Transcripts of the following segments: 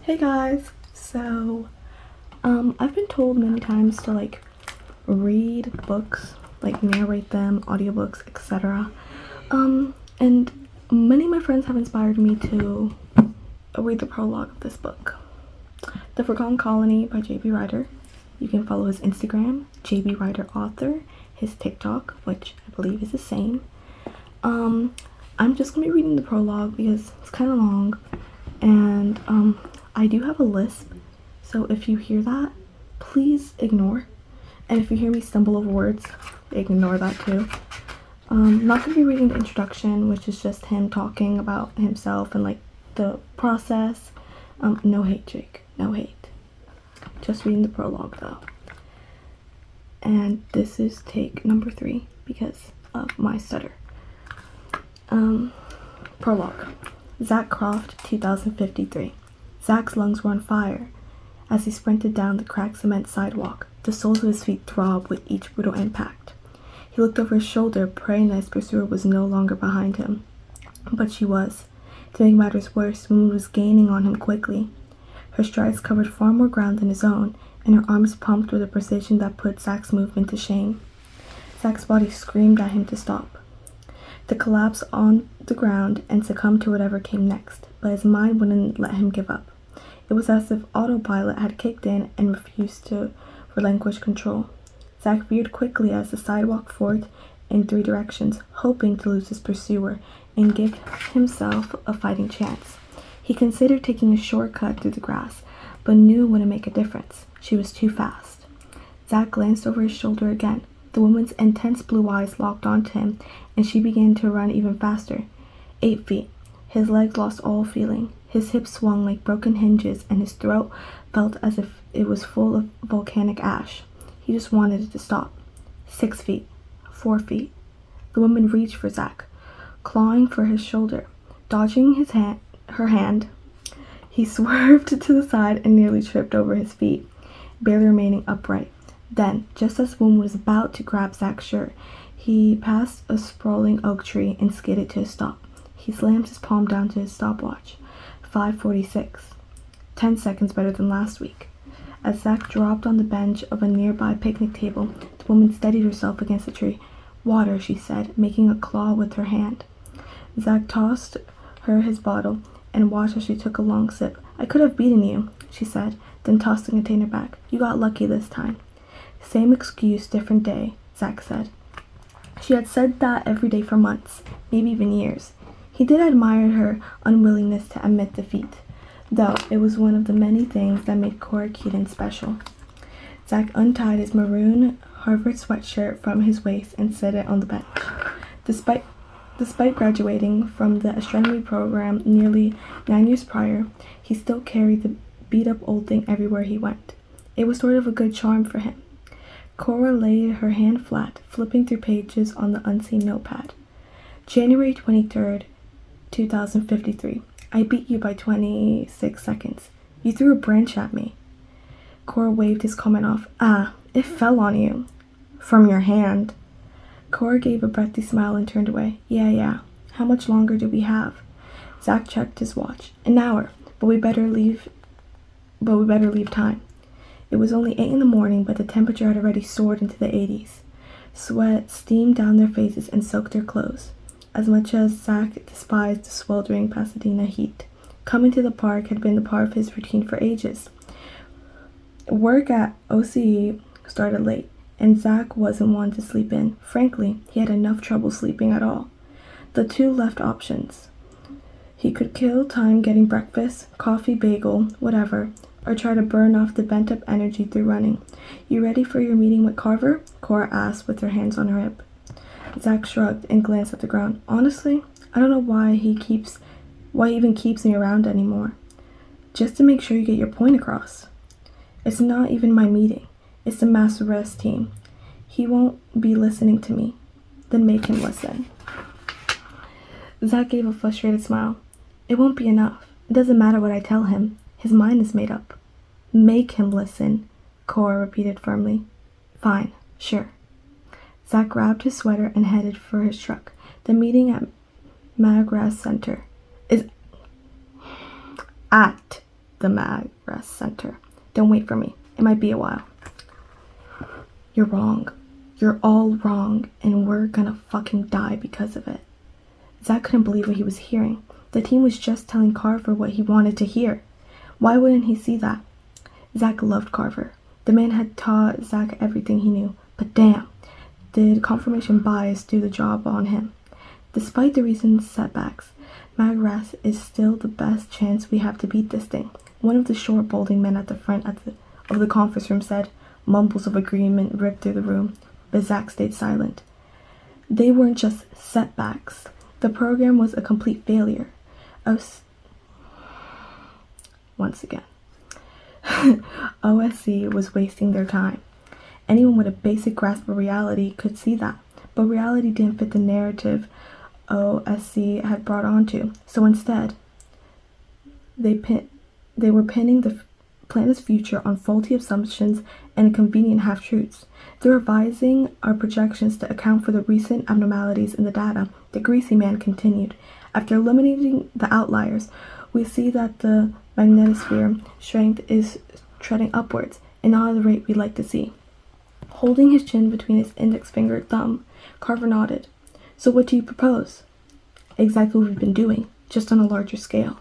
Hey guys, so I've been told many times to read books, narrate them, audiobooks, etc. And many of my friends have inspired me to read the prologue of this book, The Forgotten Colony by J.B. Ryder. You can follow his Instagram, J.B. Ryder Author, his TikTok, which I believe is the same. I'm just gonna be reading the prologue because it's kind of long, and I do have a lisp, so if you hear that, please ignore. And if you hear me stumble over words, ignore that too. I'm not going to be reading the introduction, which is just him talking about himself and the process. No hate, Jake, no hate. Just reading the prologue though. And this is take number 3 because of my stutter. Prologue. Zach Croft, 2053. Zach's lungs were on fire. As he sprinted down the cracked cement sidewalk, the soles of his feet throbbed with each brutal impact. He looked over his shoulder, praying that his pursuer was no longer behind him. But she was. To make matters worse, the woman was gaining on him quickly. Her strides covered far more ground than his own, and her arms pumped with a precision that put Zach's movement to shame. Zach's body screamed at him to stop, to collapse on the ground and succumb to whatever came next, but his mind wouldn't let him give up. It was as if autopilot had kicked in and refused to relinquish control. Zach veered quickly as the sidewalk forked in 3 directions, hoping to lose his pursuer and give himself a fighting chance. He considered taking a shortcut through the grass, but knew it wouldn't make a difference. She was too fast. Zach glanced over his shoulder again. The woman's intense blue eyes locked onto him, and she began to run even faster. 8 feet. His legs lost all feeling. His hips swung like broken hinges, and his throat felt as if it was full of volcanic ash. He just wanted it to stop. 6 feet. 4 feet. The woman reached for Zach, clawing for his shoulder. Dodging her hand, he swerved to the side and nearly tripped over his feet, barely remaining upright. Then, just as the woman was about to grab Zach's shirt, he passed a sprawling oak tree and skidded to a stop. He slammed his palm down to his stopwatch. 5:46. 10 seconds better than last week. As Zach dropped on the bench of a nearby picnic table, the woman steadied herself against the tree. "Water," she said, making a claw with her hand. Zach tossed her his bottle and watched as she took a long sip. "I could have beaten you," she said, then tossed the container back. "You got lucky this time." "Same excuse, different day," Zach said. She had said that every day for months, maybe even years. He did admire her unwillingness to admit defeat, though it was one of the many things that made Cora Keaton special. Zach untied his maroon Harvard sweatshirt from his waist and set it on the bench. Despite graduating from the astronomy program nearly 9 years prior, he still carried the beat-up old thing everywhere he went. It was sort of a good charm for him. Cora laid her hand flat, flipping through pages on the unseen notepad. January 23rd, 2053. I beat you by 26 seconds. You threw a branch at me. Cora waved his comment off. "Ah, it fell on you. From your hand." Cora gave a breathy smile and turned away. Yeah. How much longer do we have?" Zach checked his watch. "An hour, but we better leave time." It was only 8 in the morning, but the temperature had already soared into the 80s. Sweat steamed down their faces and soaked their clothes. As much as Zach despised the sweltering Pasadena heat, coming to the park had been a part of his routine for ages. Work at OCE started late, and Zach wasn't one to sleep in. Frankly, he had enough trouble sleeping at all. The 2 left options. He could kill time getting breakfast, coffee, bagel, whatever, or try to burn off the bent-up energy through running. "You ready for your meeting with Carver?" Cora asked with her hands on her hip. Zach shrugged and glanced at the ground. "Honestly, I don't know why he even keeps me around anymore. Just to make sure you get your point across. It's not even my meeting. It's the mass arrest team. He won't be listening to me. Then make him listen." Zach gave a frustrated smile. "It won't be enough. It doesn't matter what I tell him. His mind is made up." "Make him listen," Cora repeated firmly. "Fine, sure." Zach grabbed his sweater and headed for his truck. The meeting at McGrath Center is at the mag rest center. Don't wait for me. It might be a while. You're wrong. You're all wrong, and we're gonna fucking die because of it. Zach couldn't believe what he was hearing. The team was just telling Carver what he wanted to hear. Why wouldn't he see that? Zach loved Carver. The man had taught Zach everything he knew, but damn, did confirmation bias do the job on him? Despite the recent setbacks, Magras is still the best chance we have to beat this thing. One of the short, balding men at the front of the conference room said. Mumbles of agreement ripped through the room, but Zach stayed silent. They weren't just setbacks. The program was a complete failure. Once again, OSC was wasting their time. Anyone with a basic grasp of reality could see that, but reality didn't fit the narrative OSC had brought onto. So instead, they were pinning the planet's future on faulty assumptions and convenient half-truths. They're revising our projections to account for the recent abnormalities in the data. The greasy man continued. After eliminating the outliers, we see that the magnetosphere strength is trending upwards, and not at the rate we'd like to see. Holding his chin between his index finger and thumb, Carver nodded. So what do you propose? Exactly what we've been doing, just on a larger scale.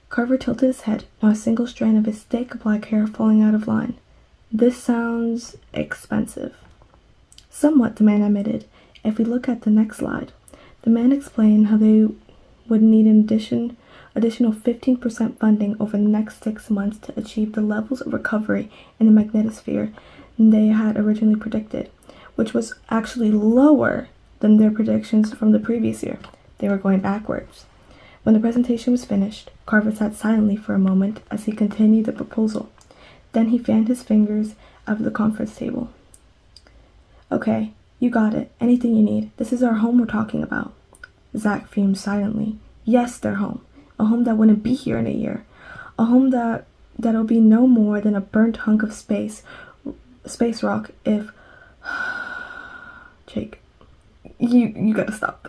Carver tilted his head, not a single strand of his thick black hair falling out of line. This sounds expensive. Somewhat, the man admitted. If we look at the next slide. The man explained how they would need an additional 15% funding over the next 6 months to achieve the levels of recovery in the magnetosphere they had originally predicted, which was actually lower than their predictions from the previous year. They were going backwards. When the presentation was finished, Carver sat silently for a moment as he continued the proposal. Then he fanned his fingers out of the conference table. Okay, you got it. Anything you need. This is our home we're talking about. Zach fumed silently. Yes, their home. A home that wouldn't be here in a year. A home that'll be no more than a burnt hunk of space rock if... Jake, you gotta stop.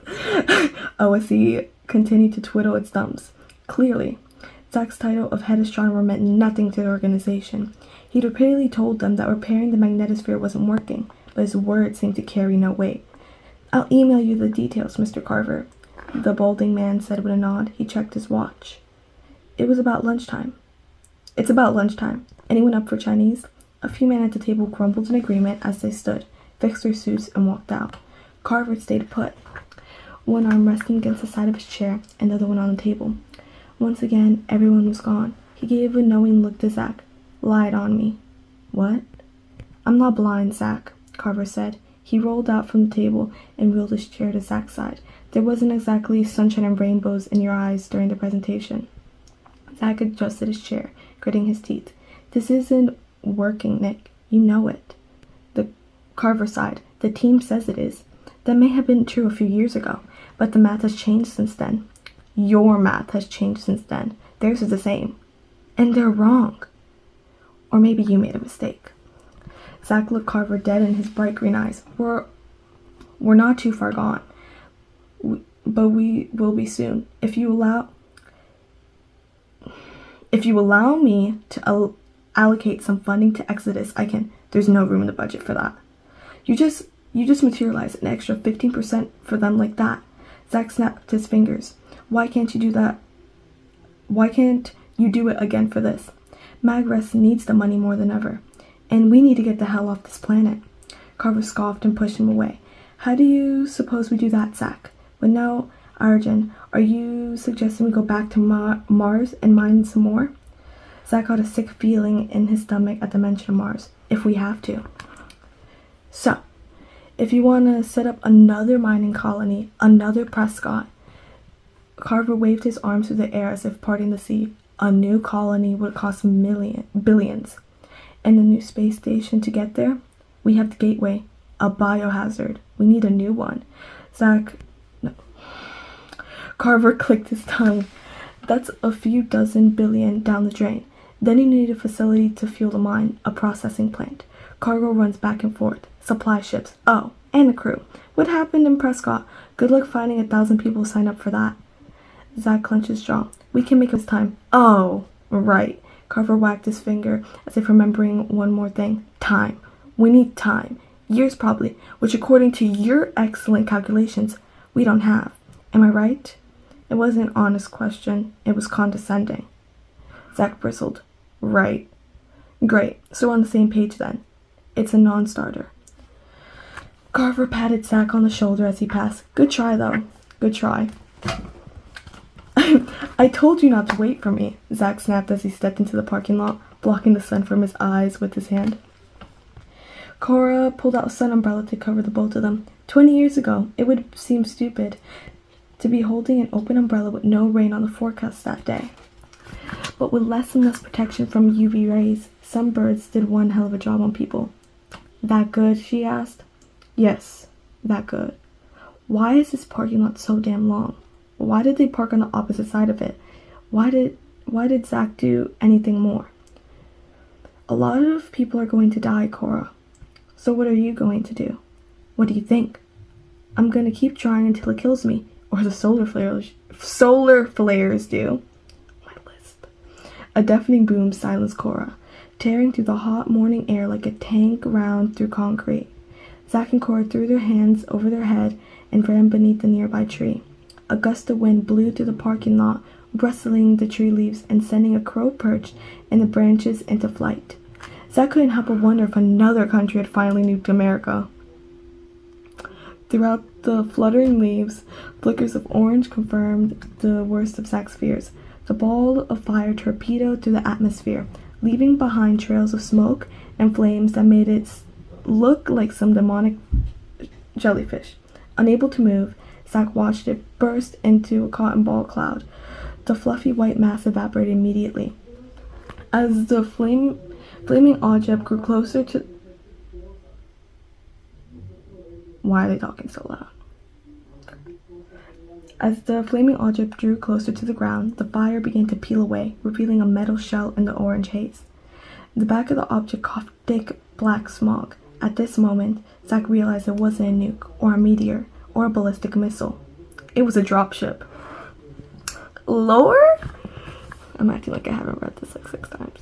OSC continued to twiddle its thumbs. Clearly, Zach's title of head astronomer meant nothing to the organization. He'd repeatedly told them that repairing the magnetosphere wasn't working, but his words seemed to carry no weight. I'll email you the details, Mr. Carver, the balding man said with a nod. He checked his watch. It's about lunchtime. Anyone up for Chinese? A few men at the table grumbled in agreement as they stood, fixed their suits, and walked out. Carver stayed put, one arm resting against the side of his chair and the other one on the table. Once again, everyone was gone. He gave a knowing look to Zach. Lied on me. What? I'm not blind, Zach, Carver said. He rolled out from the table and wheeled his chair to Zach's side. There wasn't exactly sunshine and rainbows in your eyes during the presentation. Zach adjusted his chair, gritting his teeth. This isn't working, Nick. You know it. The Carver sighed. The team says it is. That may have been true a few years ago, but the math has changed since then. Your math has changed since then. Theirs is the same. And they're wrong. Or maybe you made a mistake. Zach looked Carver dead in his bright green eyes. We're not too far gone. But we will be soon. If you allow me to allocate some funding to Exodus, I can. There's no room in the budget for that. You just materialize an extra 15% for them like that. Zach snapped his fingers. Why can't you do that? Why can't you do it again for this? Magres needs the money more than ever. And we need to get the hell off this planet. Carver scoffed and pushed him away. How do you suppose we do that, Zach? But no, Arjun, are you suggesting we go back to Mars and mine some more? Zach got a sick feeling in his stomach at the mention of Mars. If we have to. So, if you want to set up another mining colony, another Prescott, Carver waved his arms through the air as if parting the sea. A new colony would cost billions. And a new space station to get there? We have the Gateway, a biohazard. We need a new one. Carver clicked his tongue. That's a few dozen billion down the drain. Then you need a facility to fuel the mine, a processing plant. Cargo runs back and forth. Supply ships. Oh, and a crew. What happened in Prescott? Good luck finding 1,000 people sign up for that. Zach clenched his jaw. We can make it this time. Oh, Right. Carver whacked his finger as if remembering one more thing. Time. We need time. Years probably, which according to your excellent calculations, we don't have. Am I right? It wasn't an honest question. It was condescending. Zach bristled. Right. Great. So we're on the same page then. It's a non-starter. Carver patted Zach on the shoulder as he passed. Good try, though. Good try. I told you not to wait for me, Zach snapped as he stepped into the parking lot, blocking the sun from his eyes with his hand. Cora pulled out a sun umbrella to cover the both of them. 20 years ago, it would seem stupid to be holding an open umbrella with no rain on the forecast that day. But with less and less protection from UV rays, some birds did one hell of a job on people. That good? She asked. Yes, that good. Why is this parking lot so damn long? Why did they park on the opposite side of it? Why did Zach do anything more? A lot of people are going to die, Cora. So what are you going to do? What do you think? I'm going to keep trying until it kills me, or the solar flares do. My lisp. A deafening boom silenced Cora, tearing through the hot morning air like a tank round through concrete. Zach and Cora threw their hands over their head and ran beneath the nearby tree. A gust of wind blew through the parking lot, rustling the tree leaves and sending a crow perched in the branches into flight. Zach couldn't help but wonder if another country had finally nuked America. Throughout the fluttering leaves, flickers of orange confirmed the worst of Zach's fears. The ball of fire torpedoed through the atmosphere, leaving behind trails of smoke and flames that made it look like some demonic jellyfish. Unable to move, Zach watched it burst into a cotton ball cloud. The fluffy white mass evaporated immediately. As the flaming object grew closer to... Why are they talking so loud? As the flaming object drew closer to the ground, the fire began to peel away, revealing a metal shell in the orange haze. The back of the object coughed thick black smog. At this moment, Zach realized it wasn't a nuke, or a meteor, or a ballistic missile. It was a dropship. Lower? I'm acting like I haven't read this like 6 times.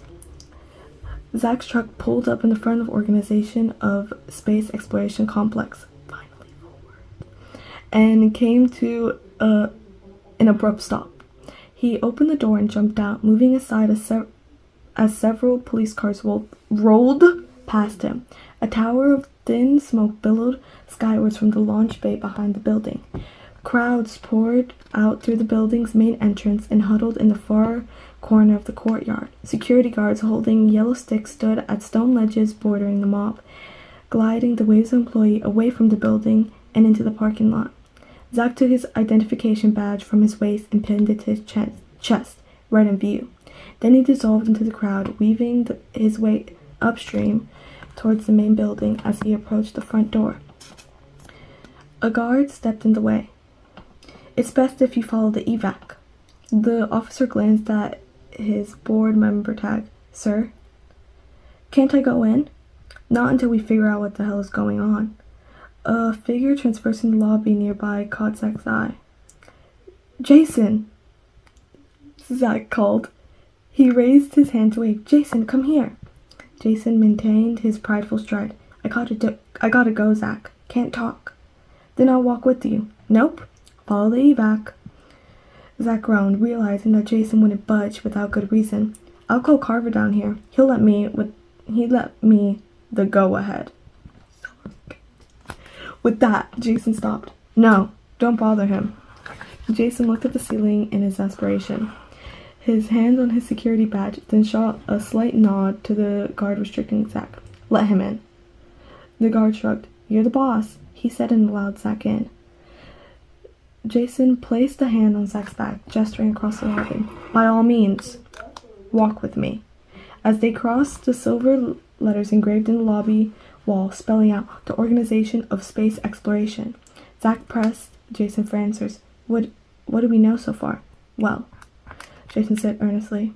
Zach's truck pulled up in the front of the Organization of Space Exploration Complex, finally forward, and came to an abrupt stop. He opened the door and jumped out, moving aside as several police cars rolled past him. A tower of thin smoke billowed skywards from the launch bay behind the building. Crowds poured out through the building's main entrance and huddled in the far corner of the courtyard. Security guards holding yellow sticks stood at stone ledges bordering the mob, gliding the waves of employees away from the building and into the parking lot. Zach took his identification badge from his waist and pinned it to his chest, right in view. Then he dissolved into the crowd, weaving his way upstream towards the main building as he approached the front door. A guard stepped in the way. It's best if you follow the evac. The officer glanced at his board member tag. Sir? Can't I go in? Not until we figure out what the hell is going on. A figure traversing the lobby nearby caught Zach's eye. Jason! Zach called. He raised his hand to wave. Jason, come here. Jason maintained his prideful stride. I gotta go, Zach. Can't talk. Then I'll walk with you. Nope. Follow the evac. Zach groaned, realizing that Jason wouldn't budge without good reason. I'll call Carver down here. He let me the go-ahead. With that, Jason stopped. No, don't bother him. Jason looked at the ceiling in his desperation. His hand on his security badge, then shot a slight nod to the guard restricting Zach. Let him in. The guard shrugged. You're the boss, he said and allowed Zach in. Jason placed a hand on Zach's back, gesturing across the lobby. By all means, walk with me. As they crossed, the silver letters engraved in the lobby wall spelling out the Organization of Space Exploration. Zach pressed Jason for answers. What do we know so far? Well, Jason said earnestly,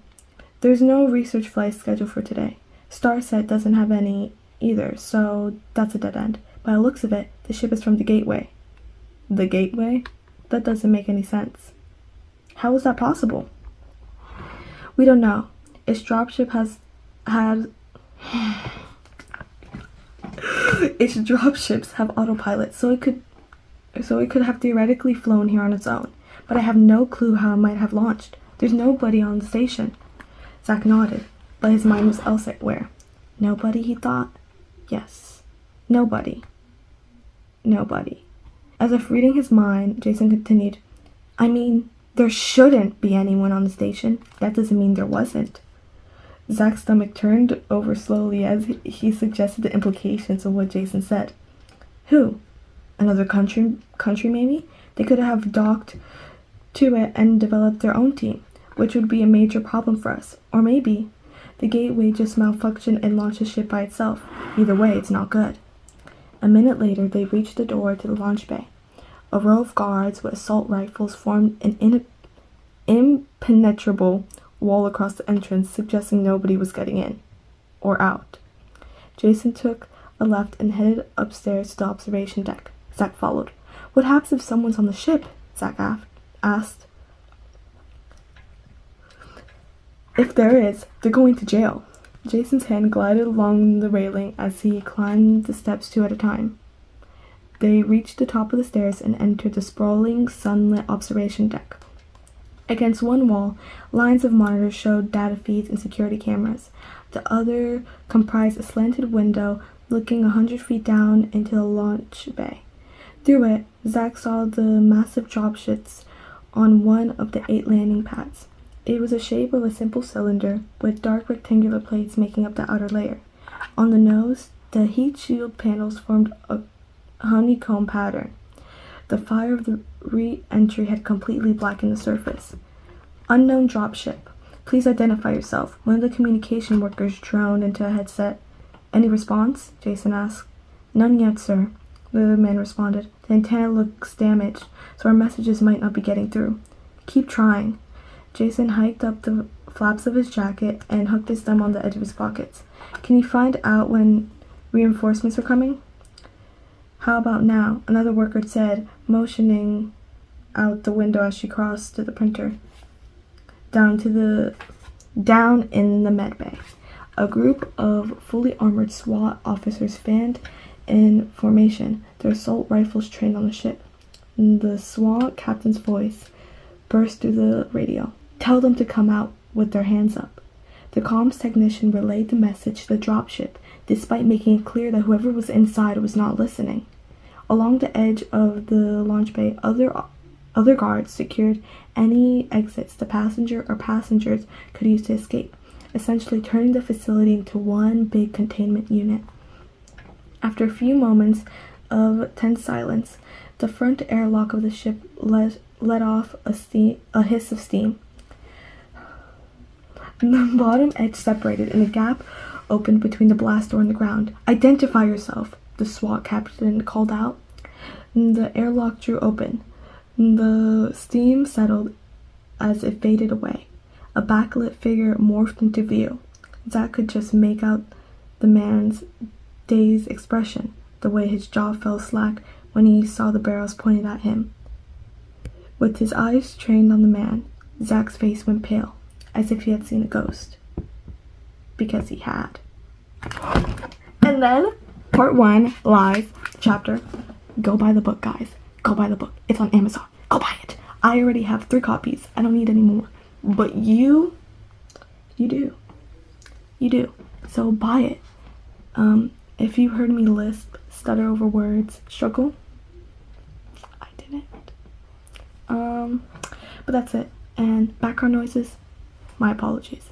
there's no research flight scheduled for today. Starset doesn't have any either, so that's a dead end. By the looks of it, the ship is from the Gateway. The Gateway? That doesn't make any sense. How is that possible? We don't know. Its dropship its dropships have autopilot, so it could have theoretically flown here on its own. But I have no clue how it might have launched. There's nobody on the station. Zack nodded, but his mind was elsewhere. Nobody, he thought? Yes. Nobody. Nobody. As if reading his mind, Jason continued, I mean, there shouldn't be anyone on the station. That doesn't mean there wasn't. Zack's stomach turned over slowly as he suggested the implications of what Jason said. Who? Another country maybe? They could have docked to it and developed their own team, which would be a major problem for us. Or maybe the gateway just malfunctioned and launched the ship by itself. Either way, it's not good. A minute later, they reached the door to the launch bay. A row of guards with assault rifles formed an impenetrable wall across the entrance, suggesting nobody was getting in or out. Jason took a left and headed upstairs to the observation deck. Zack followed. What happens if someone's on the ship? Zack asked. If there is, they're going to jail. Jason's hand glided along the railing as he climbed the steps 2 at a time. They reached the top of the stairs and entered the sprawling, sunlit observation deck. Against one wall, lines of monitors showed data feeds and security cameras. The other comprised a slanted window looking 100 feet down into the launch bay. Through it, Zack saw the massive dropships on one of the 8 landing pads. It was the shape of a simple cylinder, with dark rectangular plates making up the outer layer. On the nose, the heat shield panels formed a honeycomb pattern. The fire of the re-entry had completely blackened the surface. Unknown dropship. Please identify yourself. One of the communication workers droned into a headset. Any response? Jason asked. None yet, sir, the man responded. The antenna looks damaged, so our messages might not be getting through. Keep trying. Jason hiked up the flaps of his jacket and hooked his thumb on the edge of his pockets. Can you find out when reinforcements are coming? How about now? Another worker said, motioning out the window as she crossed to the printer. Down in the med bay. A group of fully armored SWAT officers fanned in formation, their assault rifles trained on the ship. The SWAT captain's voice burst through the radio. Tell them to come out with their hands up. The comms technician relayed the message to the dropship, despite making it clear that whoever was inside was not listening. Along the edge of the launch bay, other guards secured any exits the passenger or passengers could use to escape, essentially turning the facility into one big containment unit. After a few moments of tense silence, the front airlock of the ship let off a hiss of steam. The bottom edge separated and a gap opened between the blast door and the ground. Identify yourself, the SWAT captain called out. The airlock drew open. The steam settled as it faded away. A backlit figure morphed into view. Zack could just make out the man's dazed expression, the way his jaw fell slack when he saw the barrels pointed at him. With his eyes trained on the man, Zack's face went pale, as if he had seen a ghost. Because he had. And then, part 1, live, chapter. Go buy the book, guys. Go buy the book. It's on Amazon. Go buy it. I already have 3 copies. I don't need any more. But you do. You do. So buy it. If you heard me lisp, stutter over words, struggle, I didn't. But that's it. And background noises, my apologies.